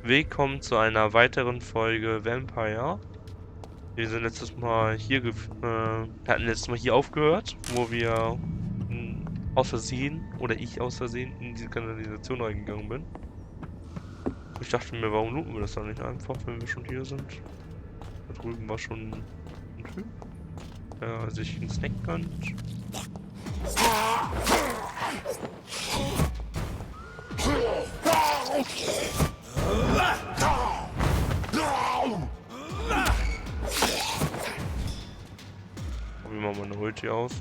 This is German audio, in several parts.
Willkommen zu einer weiteren Folge Vampyr. Wir sind letztes Mal hier, wir hatten letztes Mal hier aufgehört, wo wir aus Versehen, oder ich aus Versehen, in diese Kanalisation reingegangen bin. Ich dachte mir, warum looten wir das dann nicht einfach, wenn wir schon hier sind? Da drüben war schon ein Typ, der sich einen Snack gönnt. Probieren wir mal eine Ulti aus.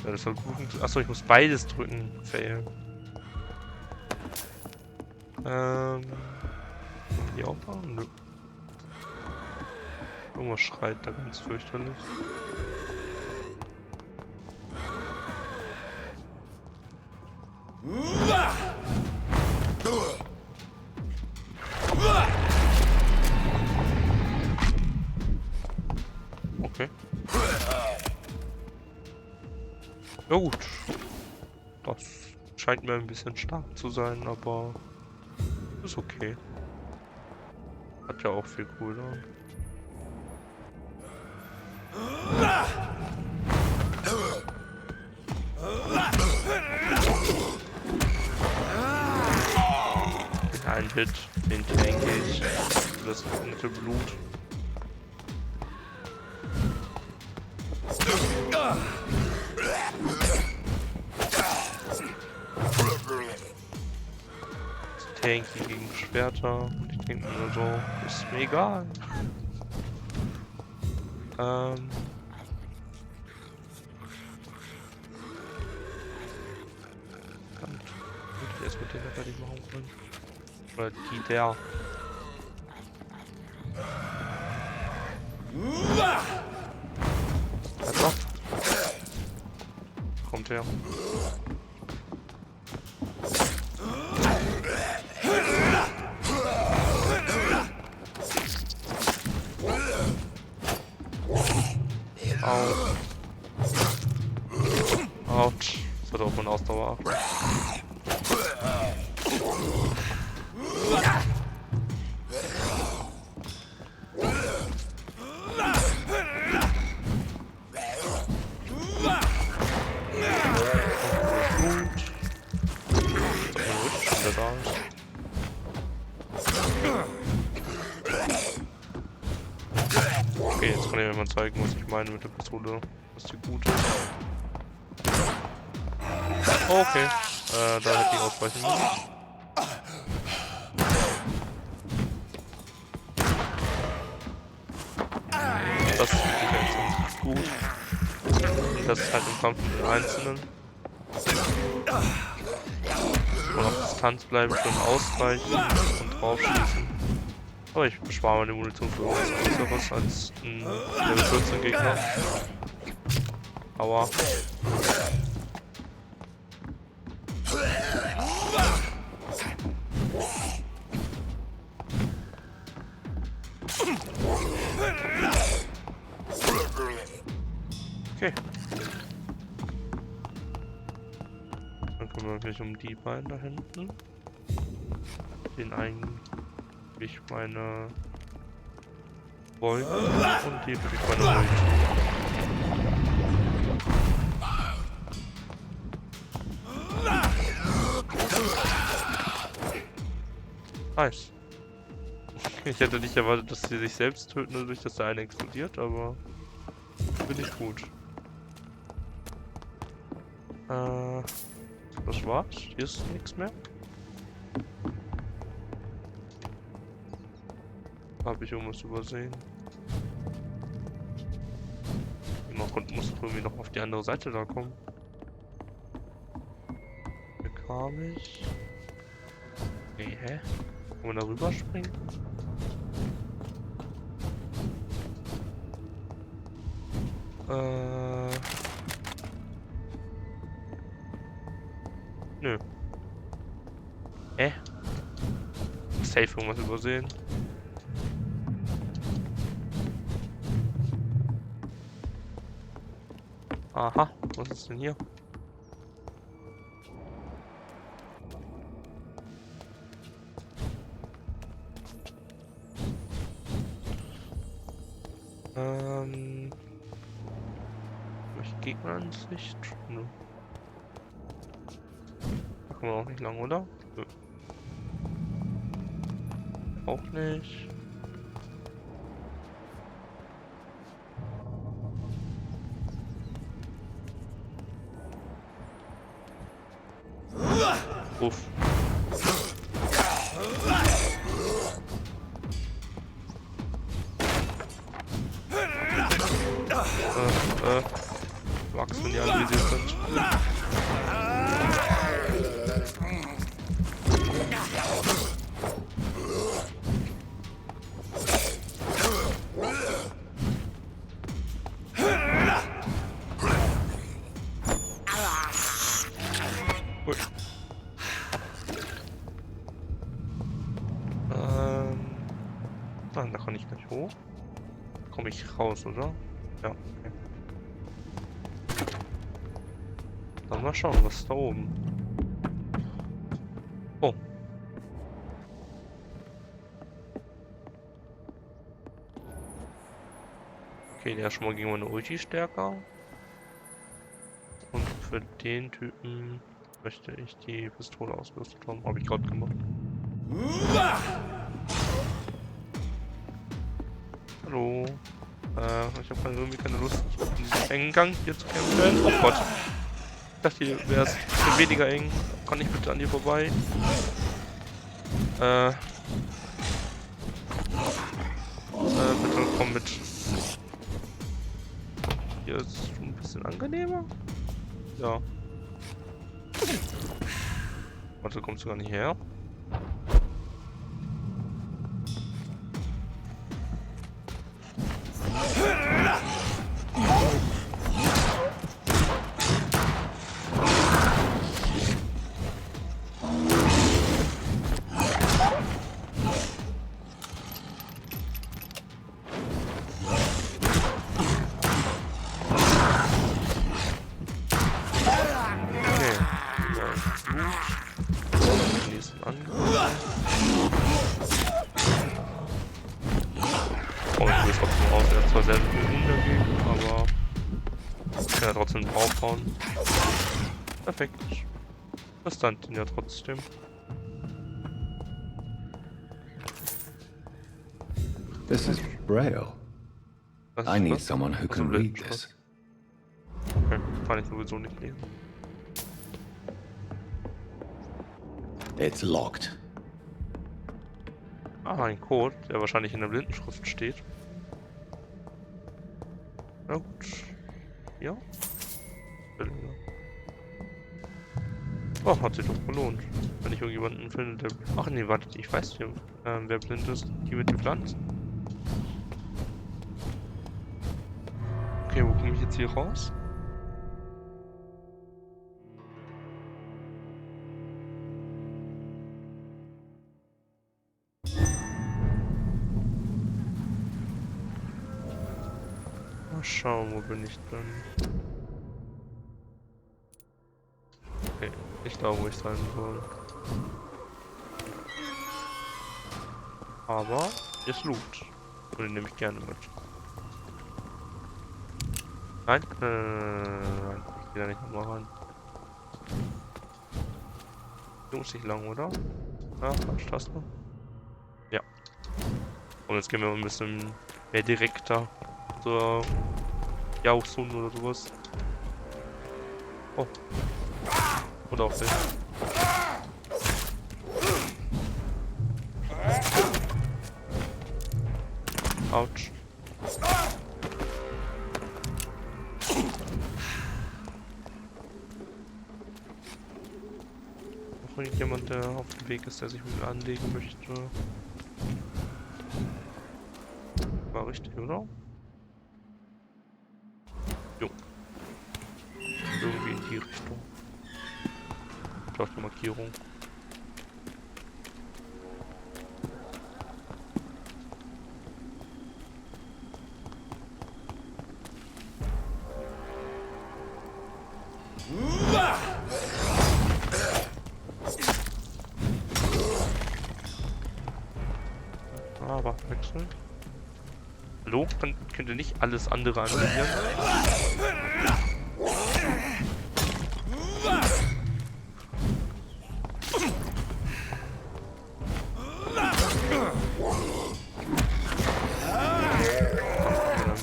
Ja, das soll gut. Achso, ich muss beides drücken. Fail. Hier auch machen? Nö. Irgendwas schreit da ganz fürchterlich. Okay. Ja gut. Das scheint mir ein bisschen stark zu sein, aber ist okay. Hat ja auch viel Cooldown. Ein Hit, den tanke ich. Das nette Blut. Tanky gegen Schwerter. Und ich denke mir so, ist mir egal. Kann ich erst mit denen fertig machen können. Oder die der. Also. Kommt her. Au. Autsch. Das hat auch meine Ausdauer ab. Okay, jetzt kann ich mir mal zeigen, was ich meine mit der Pistole, was die gut ist. Oh, okay, da hätte ich ausweichen müssen. Das ist jetzt gut. Das ist halt im Kampf mit den Einzelnen. Und auf Distanz bleiben, schön ausweichen und draufschießen. Aber ich bespare meine Munition für was Größeres als ein Level 14 Gegner. Aua. Okay. Dann kommen wir gleich um die beiden da hinten. Den eigentlich meine Folge und die für meine Ulti. Nice. Ich hätte nicht erwartet, dass sie sich selbst töten, dadurch, dass der eine explodiert, aber finde ich gut. Das war's. Hier ist nichts mehr. Habe ich irgendwas übersehen? Man muss irgendwie noch auf die andere Seite da kommen. Hier kam ich. Nee, hä? Kann man da rüberspringen? Nö. Safe irgendwas übersehen. Aha, was ist denn hier? Hab ich Gegneransicht? Nö. Da kommen wir auch nicht lang, oder? Nö. Auch nicht. Uff. Magst du, wenn die anvisiert sind? Ui. Nein, da kann ich nicht hoch. Komme ich raus, oder? Ja, okay. Dann mal schauen, was ist da oben. Oh. Okay, der ist schon mal gegen meine Ulti stärker. Und für den Typen möchte ich die Pistole ausgerüstet haben. Habe ich gerade gemacht. Hallo. Ich habe irgendwie keine Lust, in diesem engen Gang hier zu kämpfen. Oh Gott. Ich dachte, hier wäre es weniger eng. Kann ich bitte an dir vorbei? Bitte komm mit. Hier ist es schon ein bisschen angenehmer. Ja. Warte, kommst du gar nicht her? Trotzdem draufhauen. Perfekt. Das stand ihn ja trotzdem. This is Braille. I need someone who can read this. Okay, kann ich sowieso nicht lesen. It's locked. Ah, ein Code, der wahrscheinlich in der Blindenschrift steht. Na gut. Ja. Oh, hat sich doch belohnt. Wenn ich irgendjemanden finde, der... Ach nee, wartet, ich weiß nicht, wer blind ist. Die mit den Pflanzen. Okay, wo komme ich jetzt hier raus? Mal schauen, wo bin ich denn? Okay, nicht da, wo ich sein soll. Aber ist Loot. Und den nehme ich gerne mit. Nein, nein, ich gehe da nicht nochmal rein. Hier muss ich lang, oder? Ja, falsche Taste. Ja. Und jetzt gehen wir mal ein bisschen mehr direkter zur Jauchzone oder sowas. Oh. Oder auch nicht. Autsch. Noch irgendjemand, der auf dem Weg ist, der sich mit mir anlegen möchte. War richtig, oder? Jo. Irgendwie in die Richtung. Auf die Markierung. Hallo? Könnt ihr nicht alles andere animieren?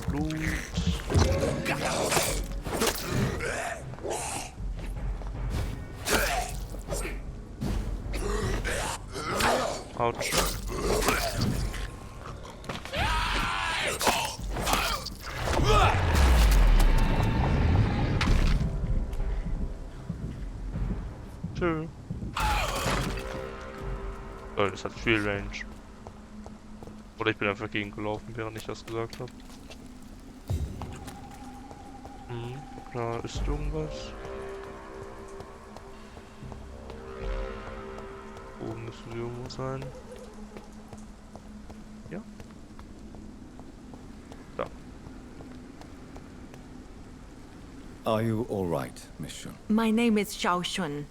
Blut. Autsch. Tschö. Oh, das hat viel Range. Oder ich bin einfach gegengelaufen, während ich das gesagt habe. Da ist irgendwas. Oben müssen wir irgendwo sein. Ja. Da. Are you all right, Miss Shun? My name is Xiao Shun.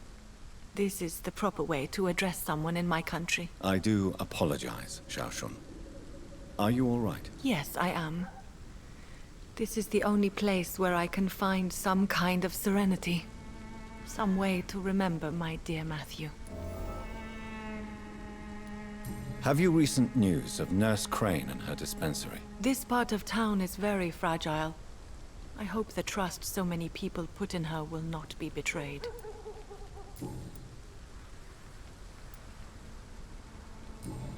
This is the proper way to address someone in my country. I do apologize, Xiao Shun. Are you all right? Yes, I am. This is the only place where I can find some kind of serenity. Some way to remember my dear Matthew. Have you recent news of Nurse Crane and her dispensary? This part of town is very fragile. I hope the trust so many people put in her will not be betrayed.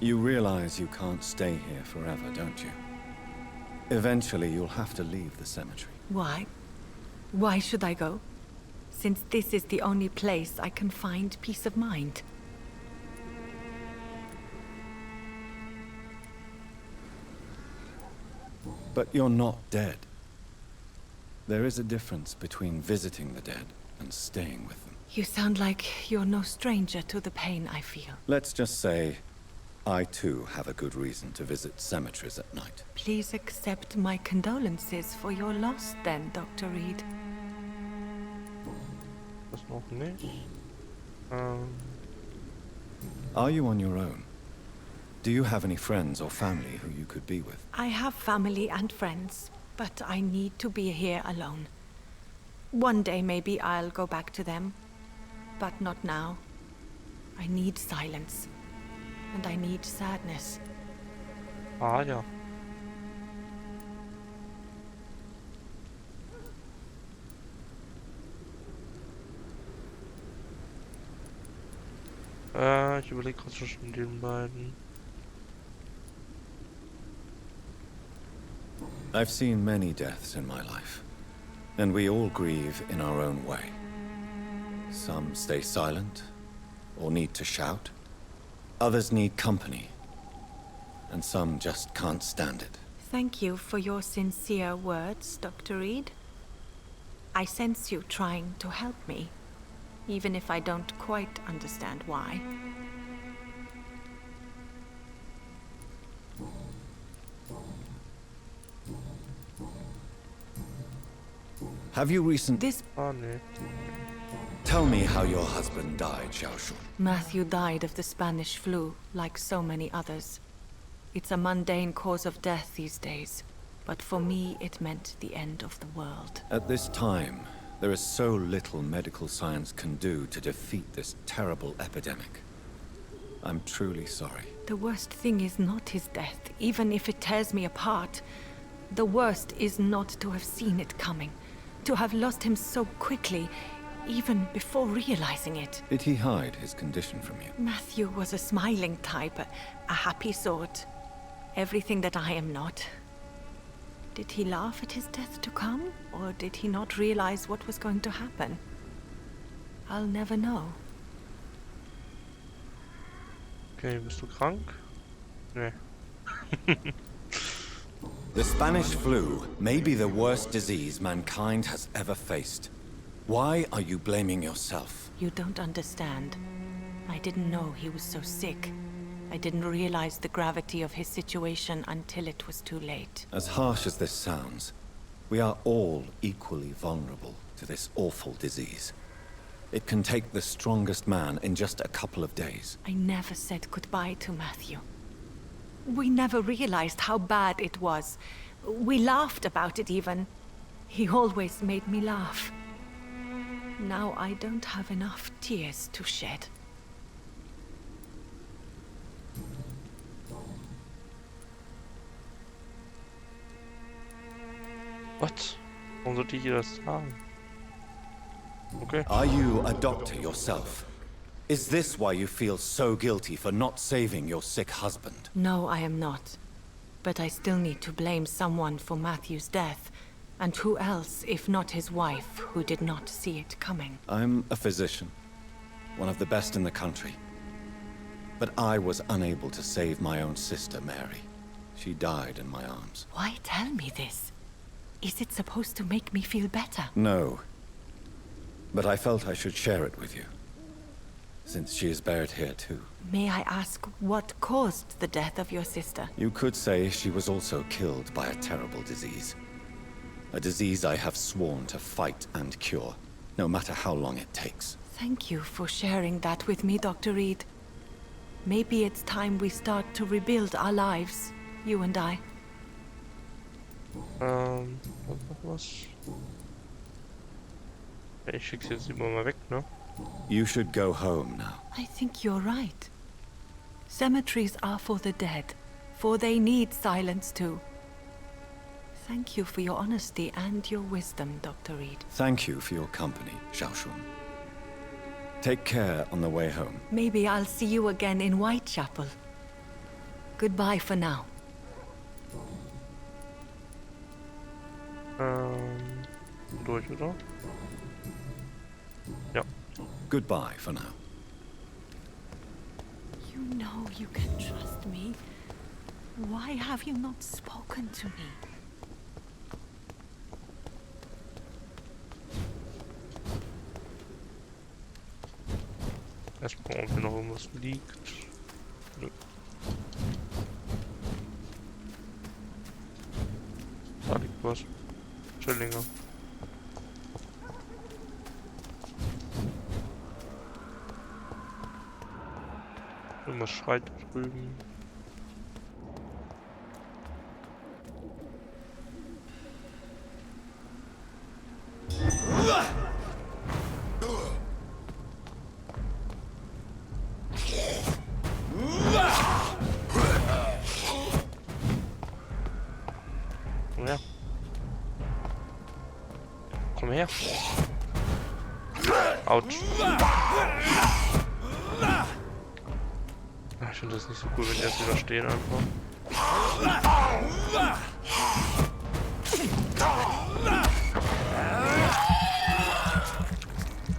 You realize you can't stay here forever, don't you? Eventually, you'll have to leave the cemetery. Why? Why should I go? Since this is the only place I can find peace of mind. But you're not dead. There is a difference between visiting the dead and staying with them. You sound like you're no stranger to the pain I feel. Let's just say, I too have a good reason to visit cemeteries at night. Please accept my condolences for your loss then, Dr. Reed. Das noch nicht. Are you on your own? Do you have any friends or family who you could be with? I have family and friends, but I need to be here alone. One day maybe I'll go back to them, but not now. I need silence, and I need sadness. Ah ja. Ich überlege gerade zwischen den beiden. I've seen many deaths in my life, and we all grieve in our own way. Some stay silent, or need to shout. Others need company, and some just can't stand it. Thank you for your sincere words, Dr. Reed. I sense you trying to help me, even if I don't quite understand why. Have you This Ah nee. Tell me how your husband died, Xiaoshun. Matthew died of the Spanish flu, like so many others. It's a mundane cause of death these days, but for me it meant the end of the world. At this time, there is so little medical science can do to defeat this terrible epidemic. I'm truly sorry. The worst thing is not his death, even if it tears me apart. The worst is not to have seen it coming, to have lost him so quickly, even before realizing it. Did he hide his condition from you? Matthew was a smiling type, a happy sort. Everything that I am not. Did he laugh at his death to come, or did he not realize what was going to happen? I'll never know. Okay, bist du krank? Nee. The Spanish flu may be the worst disease mankind has ever faced. Why are you blaming yourself? You don't understand. I didn't know he was so sick. I didn't realize the gravity of his situation until it was too late. As harsh as this sounds, we are all equally vulnerable to this awful disease. It can take the strongest man in just a couple of days. I never said goodbye to Matthew. We never realized how bad it was. We laughed about it even. He always made me laugh. Now I don't have enough tears to shed. Was? Warum sollte ich ihr das sagen? Okay. Are you a doctor yourself? Is this why you feel so guilty for not saving your sick husband? No, I am not. But I still need to blame someone for Matthew's death. And who else, if not his wife, who did not see it coming? I'm a physician, one of the best in the country. But I was unable to save my own sister, Mary. She died in my arms. Why tell me this? Is it supposed to make me feel better? No. But I felt I should share it with you, since she is buried here too. May I ask what caused the death of your sister? You could say she was also killed by a terrible disease. A disease I have sworn to fight and cure, no matter how long it takes. Thank you for sharing that with me, Dr. Reed. Maybe it's time we start to rebuild our lives, you and I. Was? Ich schick's jetzt lieber mal weg, ne? You should go home now. I think you're right. Cemeteries are for the dead, for they need silence too. Thank you for your honesty and your wisdom, Dr. Reed. Thank you for your company, Xiaoshun. Take care on the way home. Maybe I'll see you again in Whitechapel. Goodbye for now. Durch, oder? Ja. Goodbye for now. You know you can trust me. Why have you not spoken to me? Erst gucken, ob hier noch irgendwas liegt. Nö. Da liegt was. Schillinge. Irgendwas schreit da drüben. Komm her. Autsch. Ich finde das nicht so cool, wenn die jetzt wieder stehen einfach.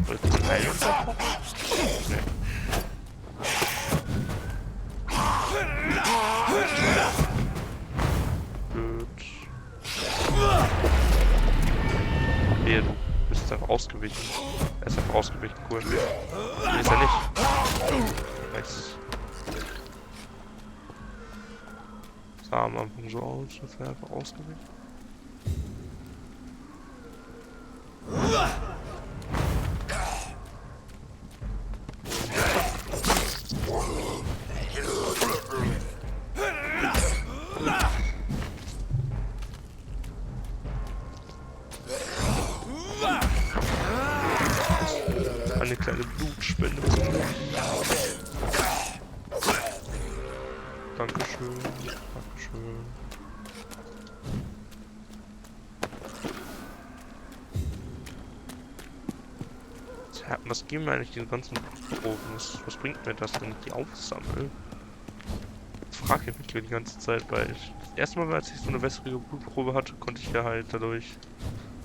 Willst du Heilung verpacken? Nee. Gut. Wehe, du bist einfach ausgewichen. Er ist einfach ausgewichen, cool. Nee, ist er nicht. Nice. Sah am Anfang so aus, als wäre er einfach ausgewichen. Eine kleine Blutspende. Dankeschön. Dankeschön. Tja, was geben wir eigentlich den ganzen Proben? Was bringt mir das, wenn ich die aufsammle? Das frage ich mich die ganze Zeit, weil das erste Mal, als ich so eine wässrige Blutprobe hatte, konnte ich ja halt dadurch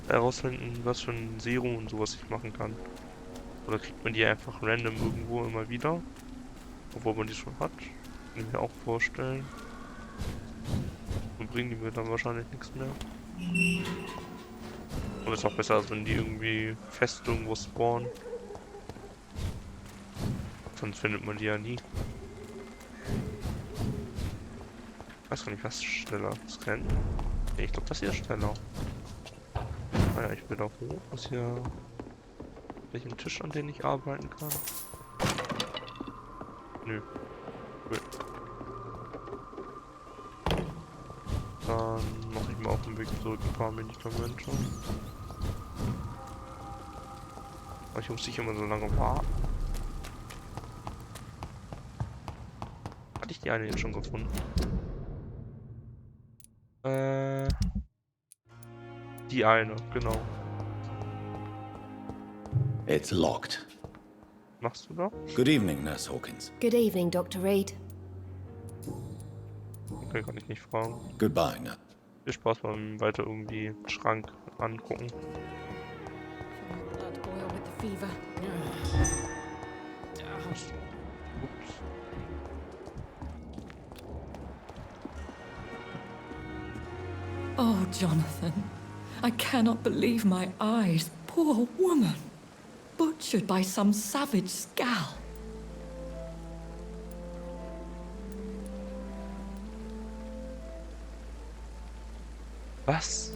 herausfinden, was für ein Serum und sowas ich machen kann. Oder kriegt man die einfach random irgendwo immer wieder? Obwohl man die schon hat. Kann ich mir auch vorstellen. Und bringen die mir dann wahrscheinlich nichts mehr. Aber ist auch besser, als wenn die irgendwie fest irgendwo spawnen. Sonst findet man die ja nie. Ich weiß gar nicht, was ist schneller? Scannen? Nee, ich glaube, das hier ist schneller. Naja, ich will da hoch. Was hier... Welchen Tisch, an dem ich arbeiten kann? Nö. Cool. Dann mache ich mal dem Weg zurück ein paar Medikamente. Aber ich muss nicht immer so lange warten. Hatte ich die eine jetzt schon gefunden? Die eine, genau. It's locked. Machst du da? Good evening, Nurse Hawkins. Good evening, Dr. Reed. Okay, kann ich nicht fragen. Goodbye, Nurse. Viel Spaß beim weiter irgendwie den Schrank angucken. Blood boil with the fever. Ups. Oh, Jonathan, I cannot believe my eyes. Poor woman. Butchered by some savage scowl. Was?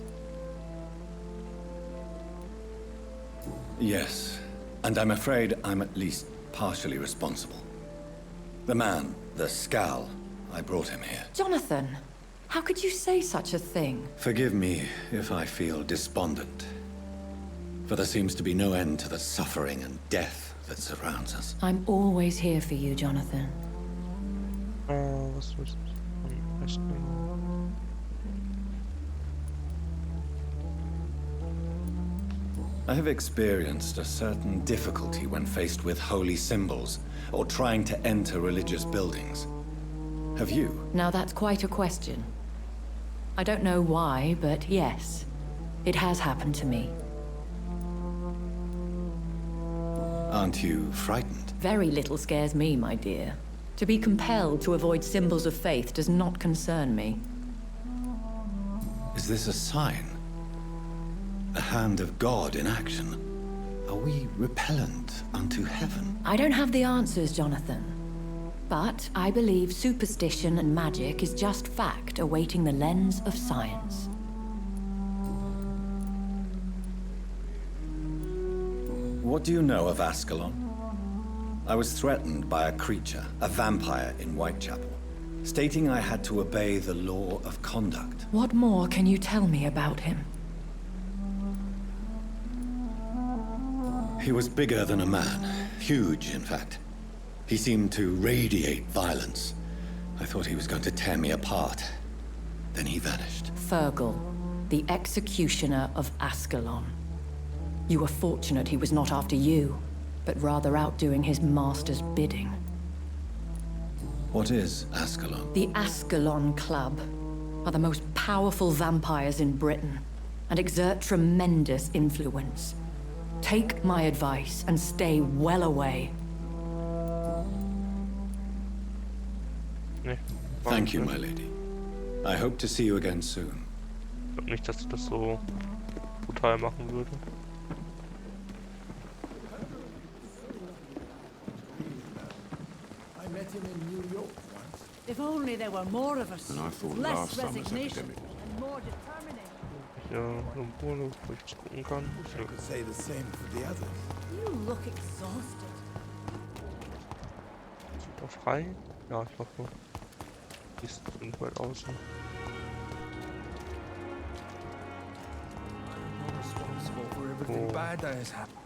Yes, and I'm afraid I'm at least partially responsible. The man, the scowl, I brought him here. Jonathan, how could you say such a thing? Forgive me if I feel despondent, for there seems to be no end to the suffering and death that surrounds us. I'm always here for you, Jonathan. Was ist das? I have experienced a certain difficulty when faced with holy symbols or trying to enter religious buildings. Have you? Now that's quite a question. I don't know why, but yes, it has happened to me. Aren't you frightened? Very little scares me, my dear. To be compelled to avoid symbols of faith does not concern me. Is this a sign? A hand of God in action? Are we repellent unto heaven? I don't have the answers, Jonathan. But I believe superstition and magic is just fact awaiting the lens of science. What do you know of Ascalon? I was threatened by a creature, a vampire in Whitechapel, stating I had to obey the law of conduct. What more can you tell me about him? He was bigger than a man. Huge, in fact. He seemed to radiate violence. I thought he was going to tear me apart. Then he vanished. Fergal, the executioner of Ascalon. You were fortunate he was not after you, but rather out doing his master's bidding. What is Ascalon? The Ascalon Club are the most powerful vampires in Britain and exert tremendous influence. Take my advice and stay well away. Nee, Thank you, my lady. I hope to see you again soon. Ich glaube nicht, dass ich das so brutal machen würde. I met him in New York once. If only there were more of us. And I thought with less last summer's resignation epidemic. and more determination. Ja, irgendwo, wo ich das gucken kann. I could say the same for the others. You look exhausted. Ist da frei? Ja, ich hoffe. Die ist irgendwo halt außen. I'm responsible for everything Oh. bad that has happened.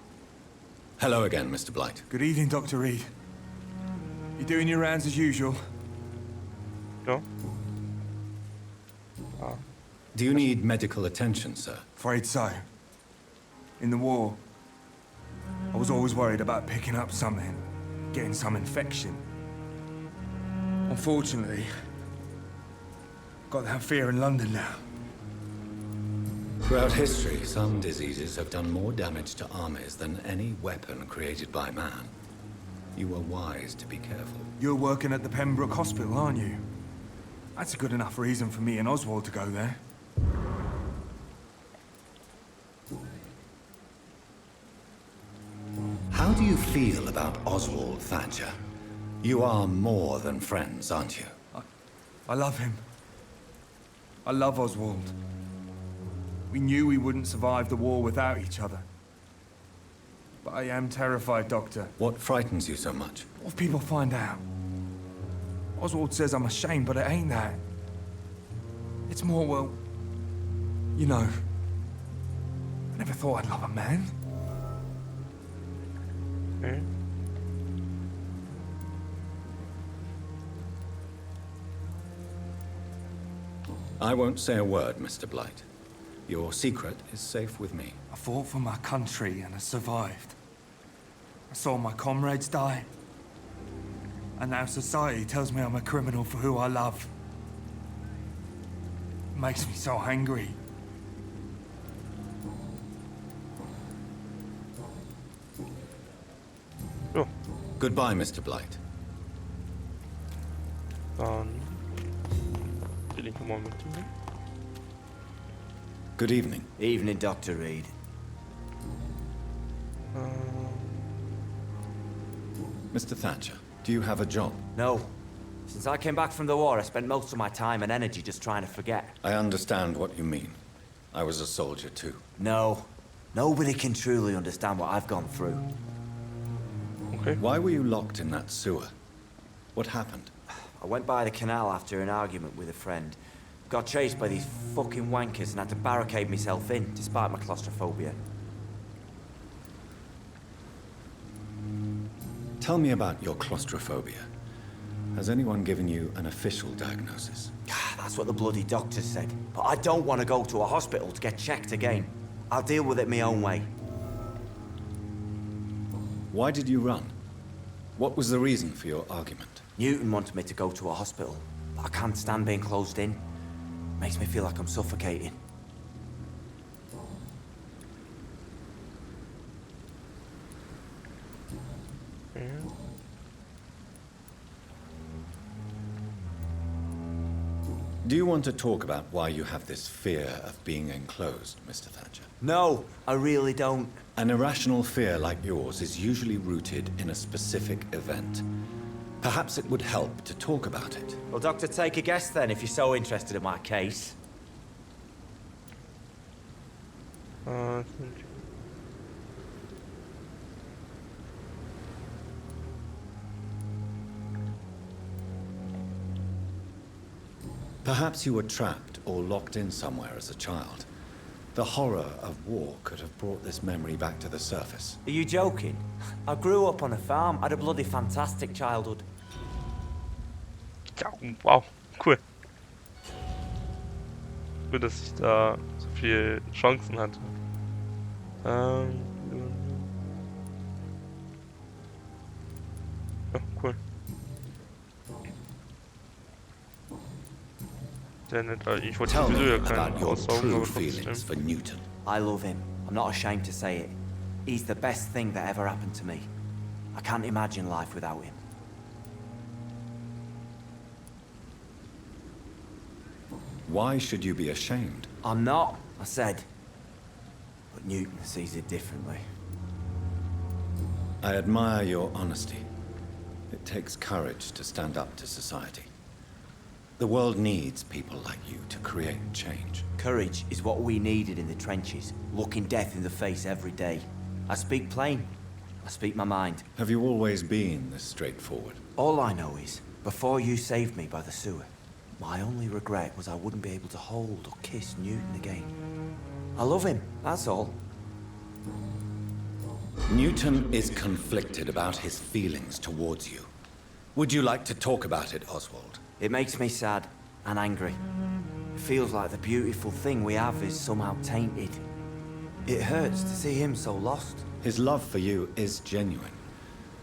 Hello again, Mr. Blight. Good evening, Dr. Reed. You doing your rounds as usual? Ja. Do you need medical attention, sir? Afraid so. In the war, I was always worried about picking up something, getting some infection. Unfortunately, got that fear in London now. Throughout history, some diseases have done more damage to armies than any weapon created by man. You were wise to be careful. You're working at the Pembroke Hospital, aren't you? That's a good enough reason for me and Oswald to go there. How do you feel about Oswald Thatcher? You are more than friends, aren't you? I love him. I love Oswald. We knew we wouldn't survive the war without each other. But I am terrified, Doctor. What frightens you so much? What if people find out? Oswald says I'm ashamed, but it ain't that. It's more, well, You know, I never thought I'd love a man. Okay. I won't say a word, Mr. Blight. Your secret is safe with me. I fought for my country and I survived. I saw my comrades die. And now society tells me I'm a criminal for who I love. It makes me so angry. So, Goodbye, Mr. Blight. dann will ich mal mit dir. Good evening. Evening, Dr. Reed. Mr. Thatcher, do you have a job? No. Since I came back from the war, I spent most of my time and energy just trying to forget. I understand what you mean. I was a soldier too. No. Nobody can truly understand what I've gone through. Okay. Why were you locked in that sewer? What happened? I went by the canal after an argument with a friend. Got chased by these fucking wankers and had to barricade myself in, despite my claustrophobia. Tell me about your claustrophobia. Has anyone given you an official diagnosis? That's what the bloody doctor said. But I don't want to go to a hospital to get checked again. I'll deal with it my own way. Why did you run? What was the reason for your argument? Newton wanted me to go to a hospital, but I can't stand being closed in. Makes me feel like I'm suffocating. Do you want to talk about why you have this fear of being enclosed, Mr. Thatcher? No, I really don't. An irrational fear like yours is usually rooted in a specific event. Perhaps it would help to talk about it. Well, Doctor, take a guess then, if you're so interested in my case. Perhaps you were trapped or locked in somewhere as a child. The horror of war could have brought this memory back to the surface. Are you joking? I grew up on a farm. I had a bloody fantastic childhood. Ja, wow, cool. Gut, dass ich da so viel Chancen hatte. Ja, cool. Sehr nett, also ich wollte Tell sowieso me ja keinen about your aussaugen, true aber feelings trotzdem. for Newton. I love him. I'm not ashamed to say it. He's the best thing that ever happened to me. I can't imagine life without him. Why should you be ashamed? I'm not, I said. But Newton sees it differently. I admire your honesty. It takes courage to stand up to society. The world needs people like you to create change. Courage is what we needed in the trenches, looking death in the face every day. I speak plain. I speak my mind. Have you always been this straightforward? All I know is, before you saved me by the sewer, my only regret was I wouldn't be able to hold or kiss Newton again. I love him, that's all. Newton is conflicted about his feelings towards you. Would you like to talk about it, Oswald? It makes me sad and angry. It feels like the beautiful thing we have is somehow tainted. It hurts to see him so lost. His love for you is genuine.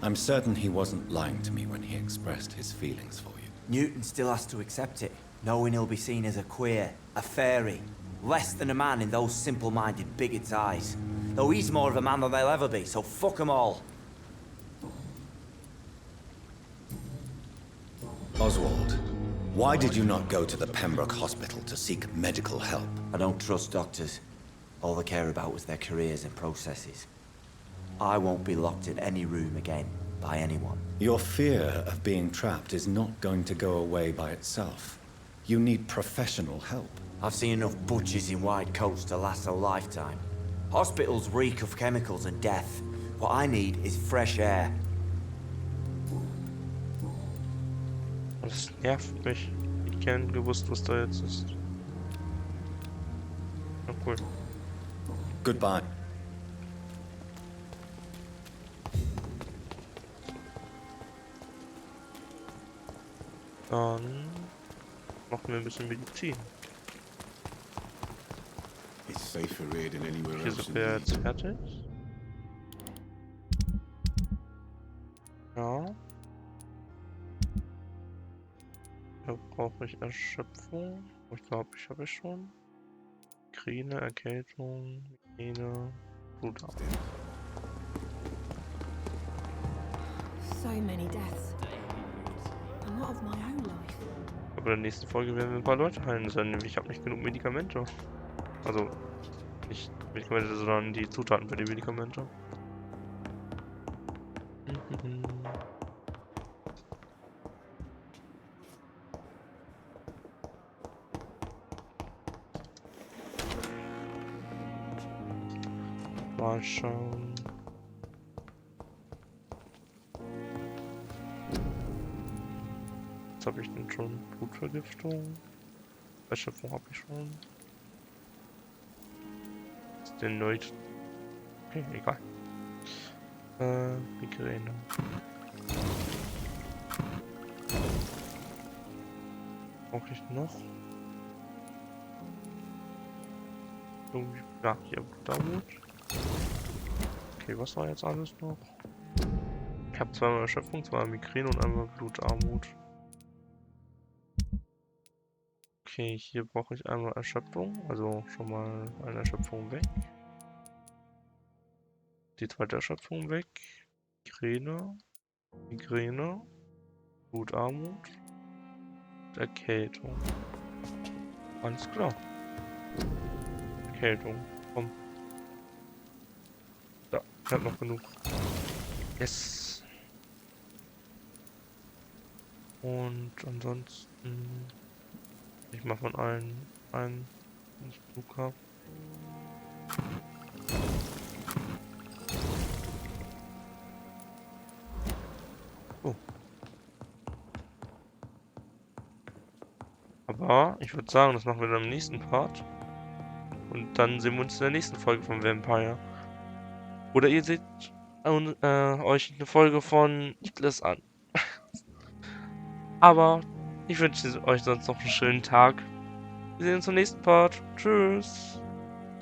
I'm certain he wasn't lying to me when he expressed his feelings for you. Newton still has to accept it, knowing he'll be seen as a queer, a fairy, less than a man in those simple-minded bigots' eyes. Though he's more of a man than they'll ever be, so fuck them all. Oswald, why did you not go to the Pembroke Hospital to seek medical help? I don't trust doctors. All they care about was their careers and processes. I won't be locked in any room again, by anyone. Your fear of being trapped is not going to go away by itself. You need professional help. I've seen enough butchers in white coats to last a lifetime. Hospitals reek of chemicals and death. What I need is fresh air. Das nervt mich. Ich hätte gern gewusst, was da jetzt ist. Oh, cool. Goodbye. Dann machen wir ein bisschen Medizin. It's safer here than anywhere Hier else sind in wir the jetzt fertig. Ja. Hier brauche ich Erschöpfung. Ich glaube, ich habe es schon. Migräne, Erkältung, Migräne, Blutabnahme. So many deaths. And what of my own life? Aber in der nächsten Folge werden wir ein paar Leute heilen sein. Ich habe nicht genug Medikamente. Also, nicht Medikamente, sondern die Zutaten für die Medikamente. Mal schauen. Was habe ich denn schon? Blutvergiftung. Erschöpfung habe ich schon. Was ist denn neu? Okay, egal. Migräne. Brauche ich noch? Irgendwie. Ja, hier Blutarmut. Okay, was war jetzt alles noch? Ich habe zweimal Erschöpfung, zweimal Migräne und einmal Blutarmut. Okay, hier brauche ich einmal Erschöpfung, also schon mal eine Erschöpfung weg. Die zweite Erschöpfung weg. Migräne, Blutarmut, Erkältung. Alles klar. Erkältung, komm. Da, ich hab noch genug. Yes. Und ansonsten... Ich mache von allen einen, wenn ich genug habe. Oh. Aber ich würde sagen, das machen wir dann im nächsten Part. Und dann sehen wir uns in der nächsten Folge von Vampyr. Oder ihr seht euch eine Folge von Atlas an. Aber ich wünsche euch sonst noch einen schönen Tag. Wir sehen uns im nächsten Part. Tschüss.